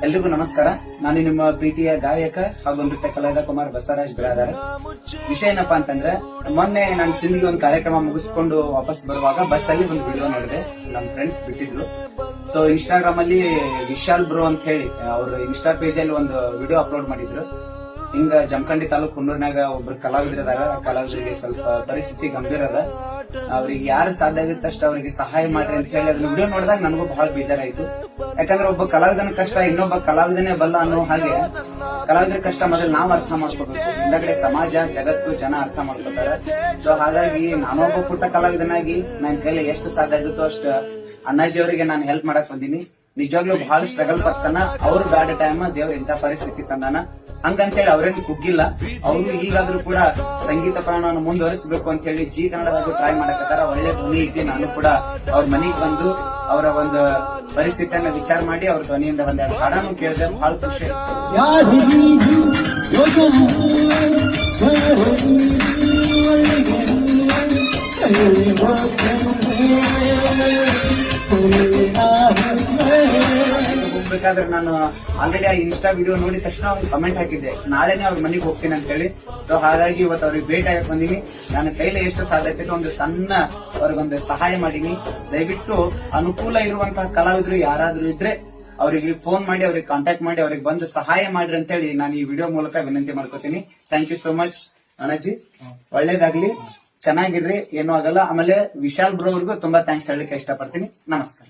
ಎಲ್ರಿಗೂ ನಮಸ್ಕಾರ. ನಾನು ನಿಮ್ಮ ಪ್ರೀತಿಯ ಗಾಯಕ ಹಾಗೂ ನೃತ್ಯ ಕಲಾವಿದ ಕುಮಾರ್ ಬಸವರಾಜ್ ಬಿರಾದಾರ. ವಿಷಯ ಏನಪ್ಪಾ ಅಂತಂದ್ರೆ, ಮೊನ್ನೆ ನಾನು ಸಿಂಧಿಗೆ ಒಂದು ಕಾರ್ಯಕ್ರಮ ಮುಗಿಸ್ಕೊಂಡು ವಾಪಸ್ ಬರುವಾಗ ಬಸ್ ಅಲ್ಲಿ ಒಂದು ವಿಡಿಯೋ ನೋಡಿದೆ. ನಮ್ಮ ಫ್ರೆಂಡ್ಸ್ ಬಿಟ್ಟಿದ್ರು. ಸೊ ಇನ್ಸ್ಟಾಗ್ರಾಮ್ ಅಲ್ಲಿ ವಿಶಾಲ್ ಬ್ರೋ ಅಂತ ಹೇಳಿ ಅವ್ರ ಇನ್ಸ್ಟಾ ಪೇಜ್ ಅಲ್ಲಿ ಒಂದು ವಿಡಿಯೋ ಅಪ್ಲೋಡ್ ಮಾಡಿದ್ರು. ಹಿಂಗ ಜಮಖಂಡಿ ತಾಲೂಕ್ ಹುನ್ನೂರ್ನಾಗ ಒಬ್ರು ಕಲಾವಿದರದಾರ. ಕಲಾವಿದರಿಗೆ ಸ್ವಲ್ಪ ಪರಿಸ್ಥಿತಿ ಗಂಭೀರ ಅದ. ಅವ್ರಿಗೆ ಯಾರು ಸಾಧ್ಯ ಆಗುತ್ತೆ ಅಷ್ಟು ಅವರಿಗೆ ಸಹಾಯ ಮಾಡ್ರಿ ಅಂತ ಹೇಳಿ ಅದನ್ನ ವಿಡಿಯೋ ನೋಡಿದಾಗ ನನಗೂ ಬಹಳ ಬೇಜಾರಾಯ್ತು. ಯಾಕಂದ್ರೆ ಒಬ್ಬ ಕಲಾವಿದನ ಕಷ್ಟ ಇನ್ನೊಬ್ಬ ಕಲಾವಿದನೇ ಬಲ್ಲ ಅನ್ನೋ ಹಾಗೆ ಕಲಾವಿದರ ಕಷ್ಟ ಮೊದಲು ನಾವು ಅರ್ಥ ಮಾಡ್ಕೋಬೇಕು. ಹಿಂದಗಡೆ ಸಮಾಜ, ಜಗತ್ತು, ಜನ ಅರ್ಥ ಮಾಡ್ಕೋತಾರೆ. ಸೊ ಹಾಗಾಗಿ ನಾನೊಬ್ಬ ಪುಟ್ಟ ಕಲಾವಿದನಾಗಿ ನನ್ನ ಕೈಲಿ ಎಷ್ಟು ಸಾಧ್ಯ ಆಗುತ್ತೋ ಅಷ್ಟು ಅಣ್ಣಾಜಿ ಅವರಿಗೆ ನಾನು ಹೆಲ್ಪ್ ಮಾಡಕ್ ಬಂದೀನಿ. ನಿಜವಾಗ್ಲೂ ಬಹಳ ಸ್ಟ್ರಗಲ್ ಪರ್ಸನ್. ಅವ್ರು ಬ್ಯಾಡ ಟೈಮ್ ದೇವ್ರ ಇಂಥ ಪರಿಸ್ಥಿತಿ ತಂದಾನ. ಹಂಗಂತೇಳಿ ಅವ್ರೇನು ಕುಗ್ಗಿಲ್ಲ. ಅವರು ಈಗಾದ್ರೂ ಕೂಡ ಸಂಗೀತ ಪ್ರಯಾಣವನ್ನು ಮುಂದುವರಿಸಬೇಕು ಅಂತ ಹೇಳಿ ಜಿ ಕನ್ನಡದಾಗೂ ಟ್ರೈ ಮಾಡಕತ್ತಾರ. ಒಳ್ಳೆ ಧ್ವನಿ ಇದ್ದು ನಾನು ಕೂಡ ಅವ್ರ ಮನೆಗೆ ಬಂದು ಅವರ ಒಂದು ಪರಿಸ್ಥಿತಿಯನ್ನ ವಿಚಾರ ಮಾಡಿ ಅವ್ರ ಧ್ವನಿಯಿಂದ ಒಂದೆರಡು ಹಾಡನ್ನು ಕೇಳಿದ್ರೆ ಬಹಳ ಖುಷಿ ಹೋಗ್ಬೇಕಾದ್ರೆ ನಾನು ಆಲ್ರೆಡಿ ಆ ಇನ್ಸ್ಟಾ ವಿಡಿಯೋ ನೋಡಿದ ತಕ್ಷಣ ಅವ್ರಿಗೆ ಕಮೆಂಟ್ ಹಾಕಿದ್ದೆ, ನಾಳೆನೆ ಅವ್ರ ಮನೆಗೆ ಹೋಗ್ತೀನಿ ಅಂತ ಹೇಳಿ. ಸೊ ಹಾಗಾಗಿ ಇವತ್ತು ಅವ್ರಿಗೆ ಭೇಟಿ ಆಗಕ್ ಬಂದೀನಿ. ನನ್ನ ಕೈಲಿ ಎಷ್ಟು ಸಾಧ್ಯತೆ ಒಂದು ಸಣ್ಣ ಅವ್ರಿಗೊಂದು ಸಹಾಯ ಮಾಡೀನಿ. ದಯವಿಟ್ಟು ಅನುಕೂಲ ಇರುವಂತಹ ಕಲಾವಿದರು ಯಾರಾದ್ರೂ ಇದ್ರೆ ಅವರಿಗೆ ಫೋನ್ ಮಾಡಿ, ಅವ್ರಿಗೆ ಕಾಂಟ್ಯಾಕ್ಟ್ ಮಾಡಿ, ಅವ್ರಿಗೆ ಬಂದು ಸಹಾಯ ಮಾಡ್ರಿ ಅಂತ ಹೇಳಿ ನಾನು ಈ ವಿಡಿಯೋ ಮೂಲಕ ವಿನಂತಿ ಮಾಡ್ಕೋತೀನಿ. Thank you so much Annaji. ಒಳ್ಳೇದಾಗ್ಲಿ, ಚೆನ್ನಾಗಿರ್ರಿ, ಏನೂ ಆಗಲ್ಲ. ಆಮೇಲೆ ವಿಶಾಲ್ ಬ್ರೋ ಅವ್ರಿಗೂ ತುಂಬಾ ಥ್ಯಾಂಕ್ಸ್ ಹೇಳಲಿಕ್ಕೆ ಇಷ್ಟಪಡ್ತೀನಿ. ನಮಸ್ಕಾರ.